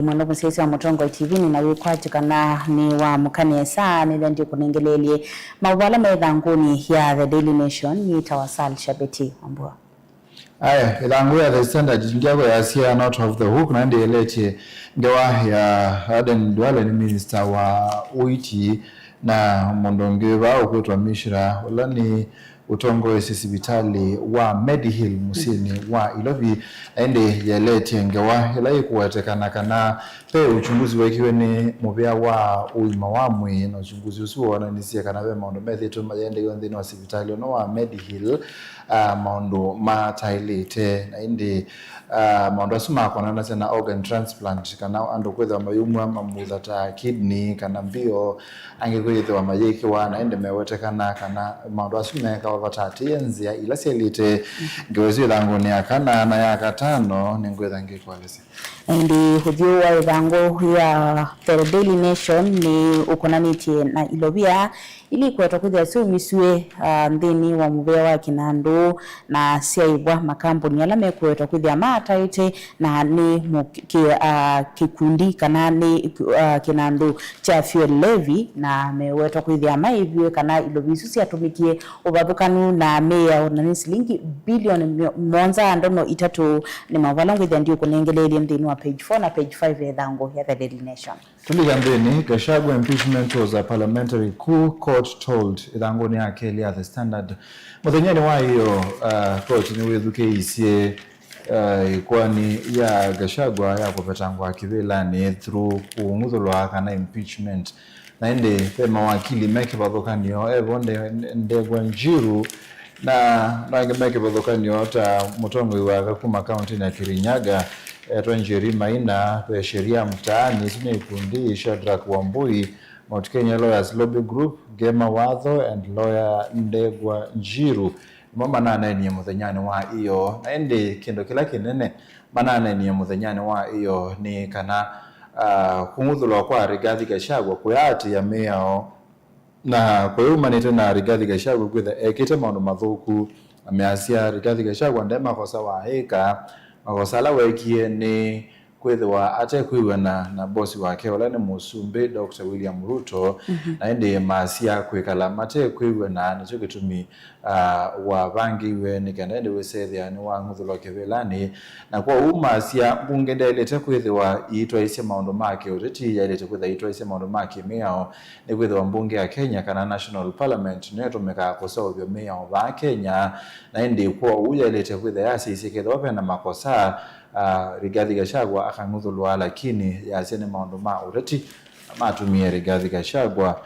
Mwana musesi wa Mutongo TV ni nawe kwatukana ni wa mukanesa ni ndio kunengelelie mawala medhanguni ya The Daily Nation ni tawasal shabeti ambua. Aya, ilangu ya The Standard jingiago ya siya not of the hook na ndi eleche ngewa ya Aden Duale ni minister wa Uiti na mondongewa ukwetu wa mishra wala ni utongo esisibitali wa Medihill musini wa Ilovi ende yelete ngewa ilayi kuwatekana kana pe uchunguzi wa ikiwe ni mubia wa uimawamwi na uchunguzi usuwa wana nisia kana we maundu methi mayende yondhini wa sibitali ono wa Medihill maundu matailite na indi maundu asuma kwa nase na organ transplant kana ando kwethe wa mayumwa mamudhata kidney kana mbio ange kwethe wa mayeki wa na indi mewetekana kana maundu asumeka watati enzia ila sielite ngewezi ilangu ni akana na ya katano ni ngwetha ngekwalesi Ndi hujua ilangu ya The Daily Nation ni ukonaniti na Ilovia ili kwa tokuja siu misue ndini wa mubea wa kinandu na siaibwa makampuni alame kwa tokuja maata ite na ni kikundi kana ni kinandu cha fuel levy na meweto kuithia maivyo kana Ilovisu siya tumikie ubabukanu na mea na silingi bilioni monza andono itatu ni mawalangu idha ndiyo kunengeleli mdini wa page 4 na page 5 ya dhango ya The Daily Nation. Tuligambeni, Gachagua impeachment was a parliamentary coup, court told idhangoni ya keli ya The Standard. Mwenyeni wa hiyo court ni wedhuke isiye kwani ya Gachagua ya kupetangu wa kivilani through kuunguzulwa kana impeachment. Na inde pema wakili meki badhokanio, ndegwa njiru na meki badhokanio ta Mutongo iwaga kuma county na Kirinyaga Njeri Maina pe sheria mtaani sine ikundi Shadrack Wambui Mount Kenya Lawyers Lobby Group Gema Watho and lawyer Ndegwa Njiru mama nane ni muthenyani wa iyo na ende kendo kila kinene manane ni muthenyani wa iyo ni kana kumuthulwa kwa Rigathi Gachagua kuyati ya meao na kwa hiyo manete na Rigathi Gachagua kwitha ekite maundu mathuku ameasia Rigathi Gachagua ndema kwa sawa heka makosala wekie ni kwethwa ate kwiwe na bosi wake wala ni musumbi Dr. William Ruto na ende masia kwekala mate kwiwe na nicho gitumi wa bangiwe ni kana ende wesethia ni wa nguthulwa kevelani na kwa masia bungende ilete kwethwa itwa ise maundu make uriti ya ilete kwethwa itwa ise maundu make meao ni kwethwa mbunge ya Kenya kana National Parliament ni tumeka kosoa meao ba Kenya na ende kwa uya ilete kwethwa yasi isikethwa pena makosa Rigathi Gachagua akanguthulwa lakini yasene maundu ma ureti matumie Rigathi Gachagua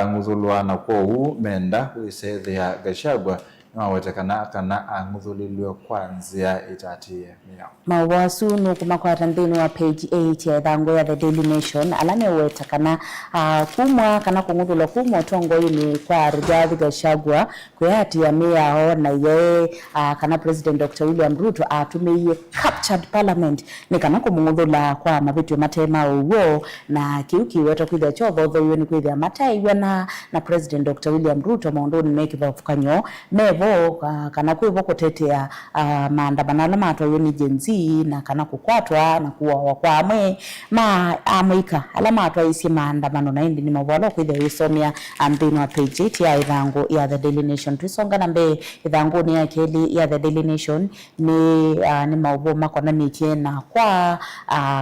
nguthulwa na kwa huu menda wisethia Gachagua nawetekana kana anguthulilwe kwanzia itatie miao mawasu nukuma kwa tandini wa page 8 ya dhango ya The Daily Nation alame wetekana kumwa kana kunguthulwa kumwa tongo ini kwa Rigathi Gachagua kuyati ya miao na ye kana President Dr. William Ruto atumiye captured parliament ni kana kumunguthula kwa mabitu matema uwo na kiuki weto kwithia chobo thoyo ni kwithia mataiwa na President Dr. William Ruto maundoni meki bafukanyo mevo kana kwivo kutetea maandamano ala matwa ni Gen Z na kana kukwatwa na kuwa kwa amwe amwika ala matwa isi maandamano na indi ni mabwalo kwithia wisomia ambini wa page 8 ya idhango ya The Daily Nation tuisonga na mbe idhango ni ya keli ya The Daily Nation ni maubo makona nikie na kwa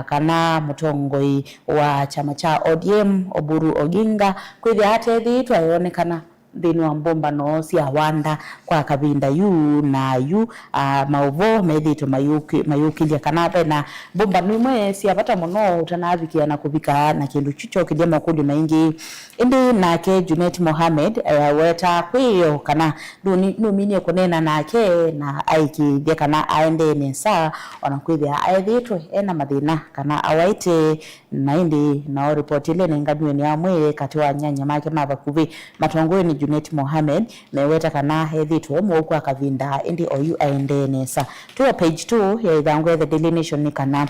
kana Mutongoi wa chama cha ODM Oburu Oginga kwithia hate thiitwa yonekana thini wa mbomba no cia wanda kwa kabinda yu na yu mauvo medito mayukilia kana na bomba nimwe cia bata muno utanabikia na kubika na kindu chicho kidia makuli maingi indi nake Junet Mohamed weta kwiyo kana numini kunena nake na aiki dia kana aende nesa onakwithia aethitwe ena mathina kana awaite na indi na report ile ngamwe ni amwe kati wa nyanya make mabakuvi matongwe ni Junet Mohamed meweta kana hethitwe mwoku akavinda indi oyu aende nesa. Tuwa page 2 ya idhangu ya The Daily Nation ni kana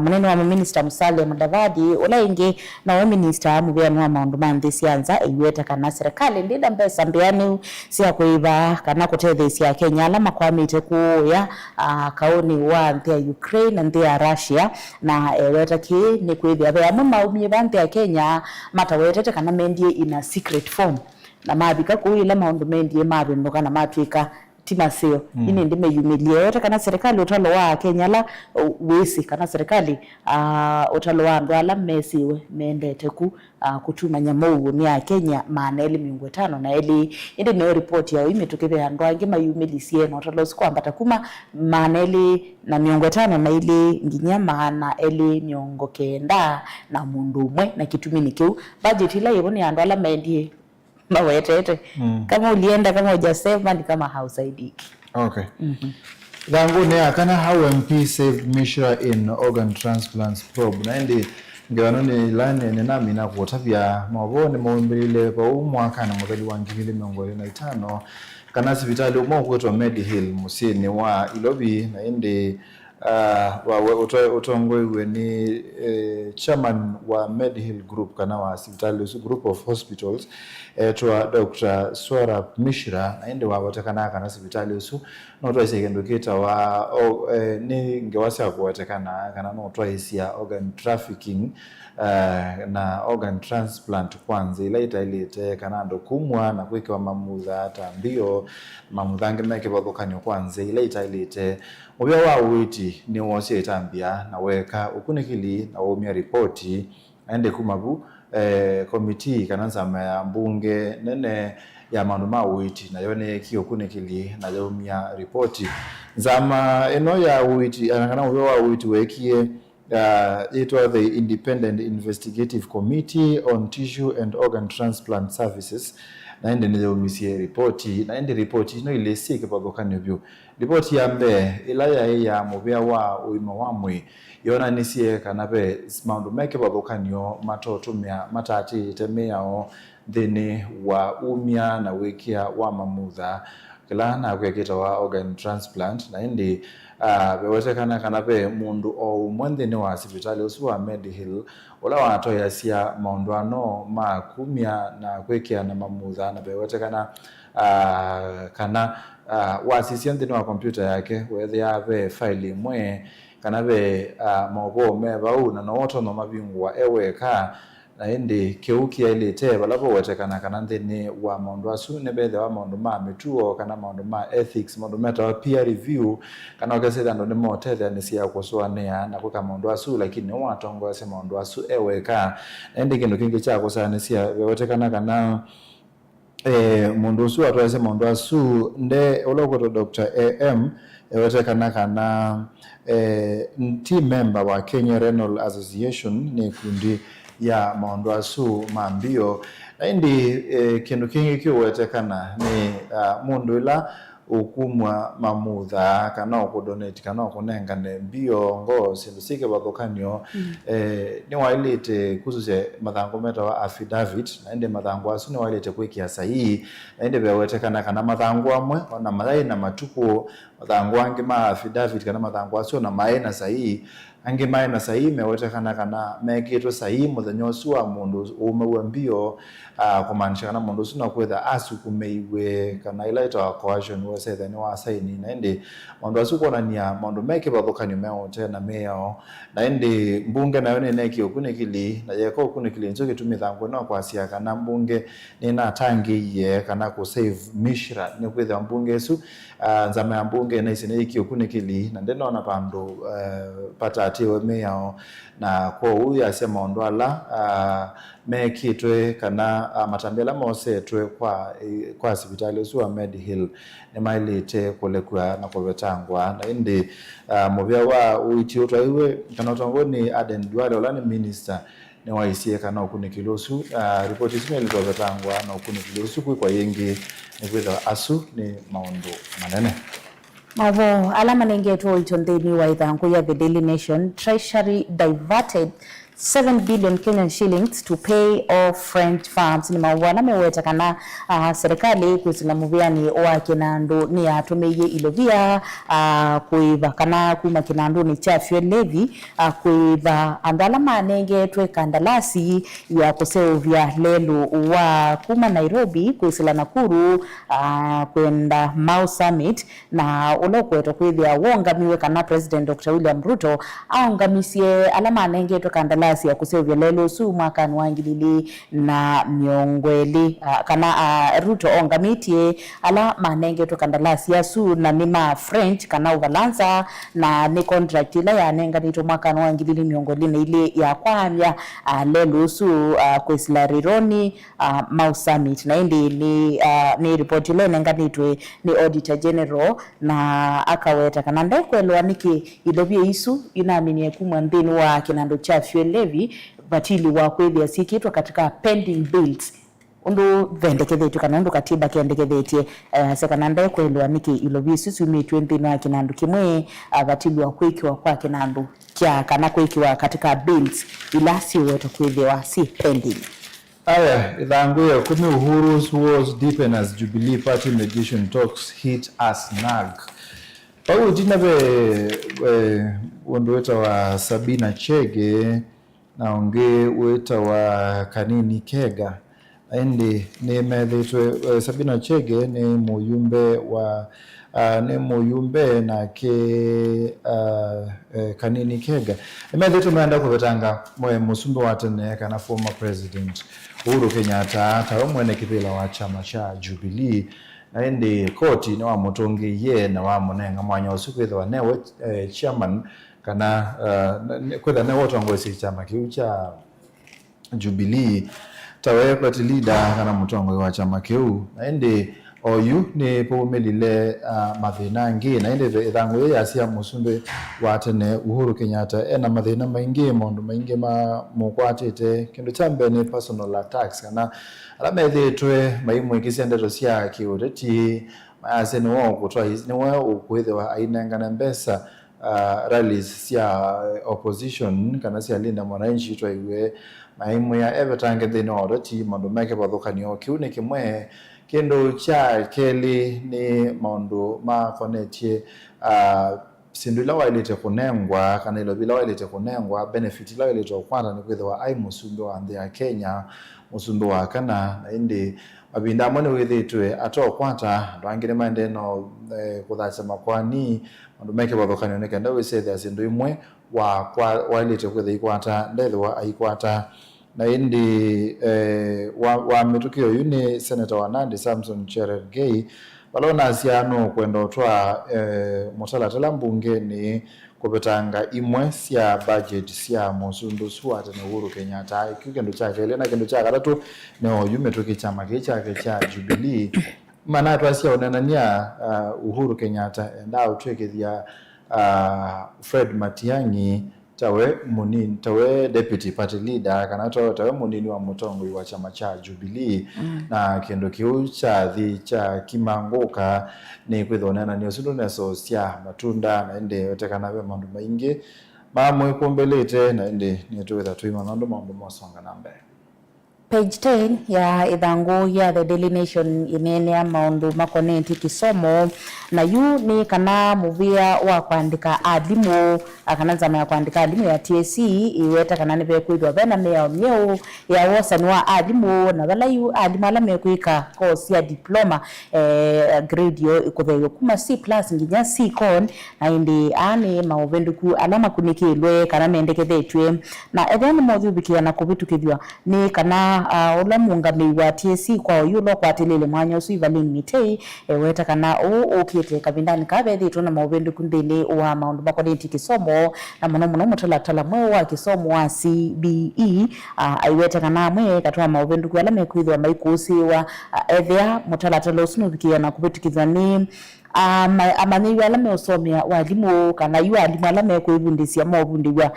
munene wa Minister Musalia Mudavadi ula ingi na wa Minister mubianu wa maundu manthi sianza iweta kana serikali ndida mbesa mbianu siya kuiba kana kutetheisi ya Kenya alama kwa mite kuya kauni wa nthi ya Ukraine na nthi ya Russia na weta ki ni kuithia vya mama umye banthi ya Kenya matawetete kana mendie in a secret form na mabika kuila maundu mendie mabindu kana matwika timaseo ini ndime yumilia yote kana serikali utalo wa Kenya la wisi kana serikali utalo wa ndwala mesiwe mendete kutuma nyamu ni ya Kenya maana eli 5 na eli indi no report ya imetukebe andwa ngima yumilisie na utalo sikwamba takuma maana eli na 5 na ili nginya maana eli 9 na mundu umwe na kitumini kiu budget ila yiboni andwala mendie mawetete kama ulienda kama hujasema ni kama hausaidiki. Okay. Dangu ne akana how MP saved Mishra in organ transplants probe na ndi ngano ni lane ne nami na kuotavya mabone mwimbile kwa umwaka na mwezi wa 2025 kana hospitali umwe kwetwa Medihill musini wa Ilobi na ndi utongwe ni chairman wa Medihill group kana wa hospitali group of hospitals etwa Dr. Swarap Mishra na ende wabatakana kana hospitali usu notwa isekendukita wa ni ngewasa kuwatakana kana notwa isia organ trafficking na organ transplant kwanza ilaita ilite kana ndo kumwa na kweka mamudha hata mbio mamudhange meke bagokanyo kwanza ilaita ilite obya wa witi ni wose etambia na weka ukunikili na womia ripoti ende kumabu committee kananza ya mbunge nene ya manuma witi na yone kio kunikili na yomia ripoti zama eno ya witi anakana obya wa witi wekie it was the Independent Investigative Committee on Tissue and Organ Transplant Services na ende nile umisie ripoti na ende ripoti ino ile sike pagokanyo byo ripoti ya mbe ilaya ya mubia wa uima wamwe yona nisie kanabe maundu meke pagokanyo matotumia matati temeyao thini wa umia na wikia wa mamudha kila na kweketa wa organ transplant na ende bewetekana kanabe mundu o mwendeni wa hospitali usu wa Medihill ola wanatoya sia maundu ano makumia na kwekia na mamudha na bewetekana kana wasisi ndini wa kompyuta yake wethe yabe file imwe kanabe maobo meba una na woto no mabingwa eweka na indi keukia ilite balapo wetekana kana ndini wa maundu asu nebethe wa maundu ma mituo kana maundu ma ethics maundu meta wa peer review kana wakaseda ndo nimo tethe nisia kusoanea na kuka maundu asu lakini watongo ase maundu asu eweka na indi kindu kingi cha kusanisia wetekana kana mundu usu atwese maundu asu nde olokoto Dr. AM wetekana kana team member wa Kenya Renal Association ni kundi ya maundu asu mambio na indi kindu kingi kiwetekana ni mundu ila ukumwa mamudha kana okudonate kana okunengane mbio ngo sindu sike bagokanyo ni wailite kuzuse mathango meta wa affidavit na indi mathango asu ni wailite kwikia sahihi na indi bewetekana kana mathango amwe na madai na matuko mathango ange ma affidavit kana mathango asu na maena sahihi ange maena sahihi mewetekana kana mekito sahihi muthanyosu wa mundu umewe mbio kumanisha kana mundu suna kwetha asu kumeiwe kana ilaita wa coercion wese ni wa saini na indi mundu asu kona niya mundu meke bagokanyo meote na meo na indi mbunge na yone neki okunikili na yeko okunikili nzoke tumithango na kwa sia kana mbunge ni na tangi ye kana ku save Mishra ni kwetha mbunge su nzama ya mbunge na isine iki okunikili na ndeno na pando patatiwe meo na kwa huyu asema ondwala mekitwe kana matambela mosetwe kwa hospitali usu wa Medihill ni mailite kulekwa na kuvetangwa na indi mubia wa uiti utwaiwe kana utangoni Aden Duale olani minister ni waisie kana okunikilusu ripoti zime ilitovetangwa na okunikilusu kwa yengi ni kwetha asu ni maundu manene. Mavo alama nengeto ichondeni wa idhangu ya The Daily Nation. Treasury diverted 7 billion Kenyan shillings to pay off French farms. Ni mauwana meweta kana serikali kusilamuvia ni oa kinandu ni atumeye ilovia kuiva kana kuma kinandu ni chafyo levi kuiva andala manenge twe kandalasi ya kuseuvia lelu wa kuma Nairobi kuisila Nakuru kwenda Mau Summit na ulokweto kuithia wongamiwe kana President Dr. William Ruto aungamisie alama anenge twe kandalasi ya kusevya lelo su mwaka nwangilili na miongweli kana Ruto ongamitie ala manenge to kandalasi ya su na nima French kana uvalanza na ni contract ila ya nenga nito mwaka nwangilili miongweli na ile ya kwamya lelo su kwesila rironi Mau Summit na hindi ni report ile nenga nitwe ni Auditor General na akaweta kana ndekwelwa niki ilobie isu inaminie kumwambini wa kinando chafyo levi batili wa kweli asikitwa katika pending bills undu vendekethetu kana undu katiba kiendekethetie sekananda kwelwa niki ilobisi sumi 20 na kinandu kimwe batili wa kwikiwa kwa kinandu kya kana kwikiwa katika bills ilasi wetu kwelewa si pending. Aya, idhangu ya kumi Uhuru's wars deepen as Jubilee Party mediation talks hit a snag. Pau jina undu weta wa Sabina Chege na unge weta wa Kanini Kega. Indi ni medhitwe Sabina Chege ni muyumbe na ke Kanini Kega. Medhitwe meanda kuvetanga musumbe watene kana former president Uhuru Kenyatta taumwene kipila wa chama cha Jubilee na indi koti na wamutongi ye na wamunenga mwanya usikwitha wa newe chairman kana kwitha newe otongwesi chama kiu cha Jubilee tawe party leader kana mutongo wa chama kiu na indi oyu ni pumelile mathina ngi na indi ithangu ya sia musumbe watene Uhuru Kenyatta ena mathina maingi mondu maingi mukwatite kindu chambe ni personal attacks kana alamethitwe maimwe kisendeto cia kiureti ase ni wo kutwa ni wo ukwithwa ainengana mbesa rallies cia opposition kana cia linda mwananchi twaiwe maimwe ya evertange thino oreti mandu meke bathukanio kiune kimwe kendo cha keli ni maundu makonetie sindu ila wailete kunengwa kana ilo bila wailete kunengwa benefit ila wailete kwanda ni kwithwa ai musumbe wa nthi ya Kenya musumbe wa kana na indi mabinda mone withitwe ato kwata ndwangire mande no kuthacha makwani andu meke bathokanio ne kenda wisethe sindu imwe wa wailete kwitha ikwata ndethwa aikwata na indi wa mitukio yuni Senator wa Nandi Samson Cherargei balona asiano kwenda otwa mutalatala mbunge ni kupetanga imwe sia budget sia musundu suwate na Uhuru Kenyatta kikendo chake ile na kendo chake katatu no yume toki chama chake cha Jubilee mana twasia onanania Uhuru Kenyatta enda utwekethia Fred Matiang'i tawe deputy party leader kana tawe munini wa mutongo wa chama cha Jubilee na kendo kiu cha kimangoka ni kwithonana ni usundu neso cia matunda na ende otekana be mandu maingi mamwe kumbelete na ende ni tuwetha tuima mandu mosonga nambe. Page 10 ya idhangu ya The Daily Nation inenea maundu makonenti kisomo na yu ni kana muvia wa kuandika adimu kana zama ya kuandika adimu ya TSC iweta kana nipe kuidwa vena mea myeu ya wosa nuwa adimu na wala yu adimu ala mekuika course ya diploma grade yo ikutheyo kuma C+ nginya C-Con na indi ani mauvenduku alama kunikilwe kana mendekethetwe na eveni mothi ubikia na kubitu kithwa ni kana ula muungami wa TSC kwa yulo kwa telele mwanya usu Evelyn Mitei weta kana ukite kabindani kabethi tuna mauvendu kundele wa maundu makonenti kisomo na muno mutalatala mwe wa kisomo wa CBE aiweta kana mwe katwa mauvendu kwa lame kwithwa maikusi wa ethia mutalatala usunu bikia na kubitukithwa ni amanyi ala me usomea walimu kana yu alimu ala me kuibundisia mobundiwa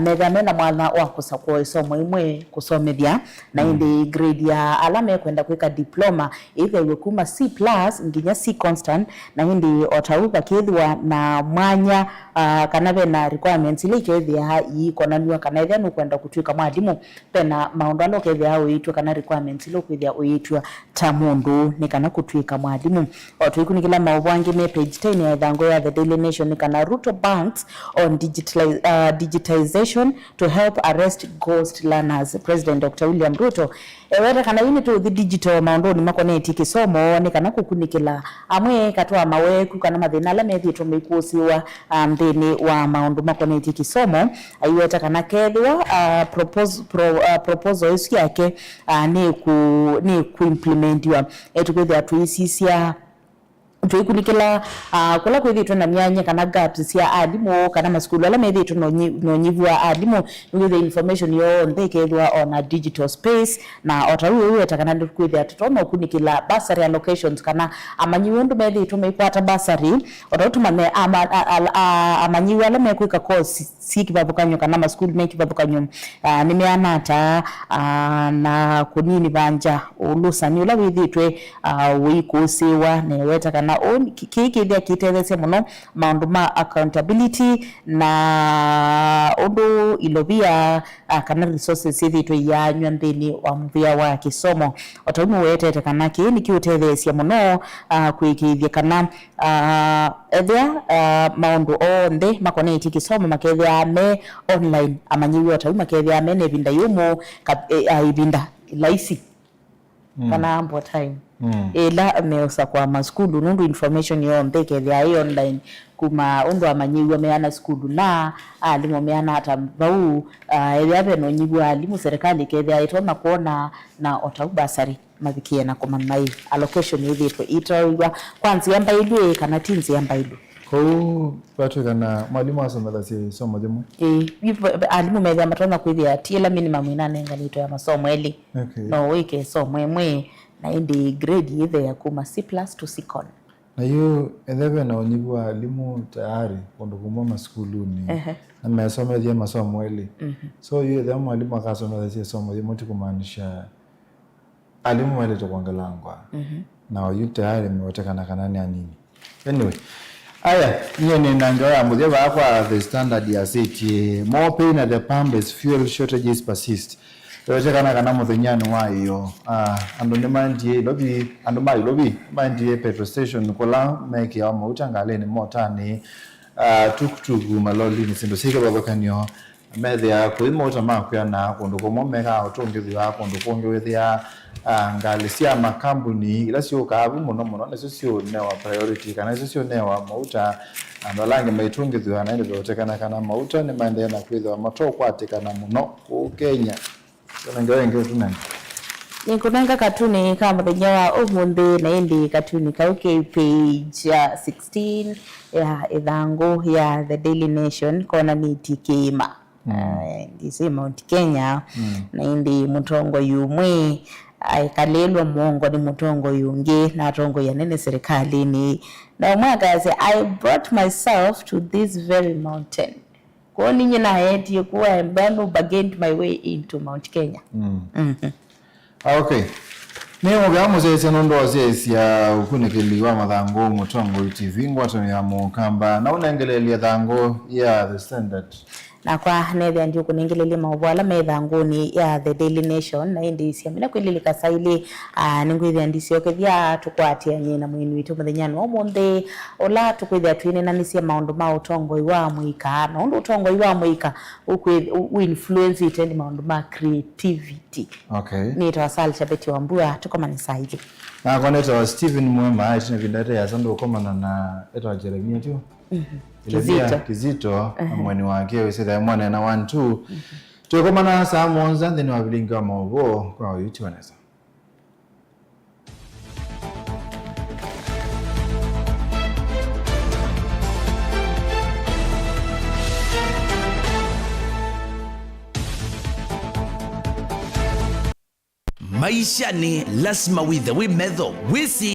mega na mwana wa kusakwa isomo imwe kusomethia na indi grade ya ala me kwenda kwika diploma either wekuma C+ nginya C constant na indi otauka kithwa na mwanya kana na requirements ile kethia ikonanwa kana ethia no kwenda kutwika mwalimu pena maundu alo kethia uitwa kana requirements ile kwithia uitwa ta mundu ni kana kutwika mwalimu otwikunikila maubwangi me page 10 ya Ithango ya The Daily Nation kana Ruto banks on digitization to help arrest ghost learners. President Dr. William Ruto ewera kana yini to the digital maundu ni makoneti kisomo ni kana kukunikila amwe katwa maweku kana mathina la methi tumekusiwa thini wa maundu makoneti kisomo aiweta kana kethwa proposal isi yake ni ku implementiwa etukwithia tuisisia tuikunikila kula kwithitwa na myanya kana gaps cia alimu kana maskulu ala methitwa no nyivua alimu with the information yo ndekethwa on a digital space na otaru weta kana kwithia tutona kunikila bursary allocations kana amanyiwe ndu methitwa mekwata bursary ototuma me amanyiwe ala mekwika course sikibabukanyo kana maskulu mekibabukanyo nimeanata na kunini banja ulusani ula withitwe wikusiwa ne weta kana kikithia kitethesia muno maundu ma accountability na undu ilobia kana resources ithitwe yanywa nthini wa muvia wa kisomo otaumu wetete kana kini kiutethesia muno kwikithia kana ethia maundu onthe makoneti kisomo makethia me online amanyiwi otaumu makethia me nevinda yumu ibinda laisi kana ambo time ela meusa kwa maskulu nundu information yonthe kethia online kuma undu amanyiwa meana skulu na alimu meana hata bau ethia no nyibwa alimu serikali kethia itoma kuona na otau basari mavikie na kumanai allocation yithitwe itwa kwanza yamba ilwe kana tinzi yamba ilwe ko watu kana mwalimu asomela si somo demo alimu methia matona kwithia tiela minimum inanenga nito ya masomo eli no wike somo emwe na indi grade either ya kuma C+ to C con na hiyo endeve na onyibwa alimu tayari kondo kuma maskuluni na mesomethia masomo eli so hiyo the mwalimu akasomela si somo demo tikumaanisha alimu wale tokuangalangwa na hiyo tayari mewatekana kanani anini anyway aya niye ninanjoya muthia bakwa The Standard ya city more pain at the pump as fuel shortages persist yotekana kana muthenyani wa iyo andu ni mandie lobi andu mai lobi mandie petrol station kola meki ya mauta ngaleni motani tukutuku maloli ni sindo sike babakanyo methia kuimota makya na kundu komomeka otongithia kundu kongwithia ngali cia makambuni ila sio kabu muno na sio newa priority kana sio newa mauta andalange maitungithia na ndio yotekana kana mauta ni maendeleo na kwithwa matokwatikana muno ku Kenya nangenge tunani nikunanga katuni kama benyawa umundi na indi katuni kauke page 16 ya Ithango ya The Daily Nation kona ni tikima ngise Mount Kenya na indi mutongo yumwe aikalelwa muongo ni mutongo yungi na tongo ya nene serikali ni na mwaka say I brought myself to this very mountain kwa ninyi na heti kuwa mbano bargained my way into Mount Kenya. Okay. Niyo gamu zese nondo zese ya ukunikiliwa mathango mutongo TV ngwato ya mukamba na unengelele thango ya The Standard. Na kwa nethia ndio kunengelele mawala methangoni ya The Daily Nation na indi cia mina kwililika saili ningwithia ndisio kethia tukwatia nyina mwini witu muthenyani wa munthe ola tukwithia twine na nisia maundu ma utongo iwa muika na undu utongo iwa muika u influence itendi maundu ma creativity. Okay. Ni tawasali chabeti wa mbua tukomani saidi. Na kwa neto wa Stephen Mwema aitine vindate ya sandu ukomana na eto wa Jeremia tio. Kizito mweni wake weseda mwana na 1-2 tukomana saa monza ndeni wa bilinga maogo kwa YouTube nesa. Maisha ni lazima withe wimedho wisi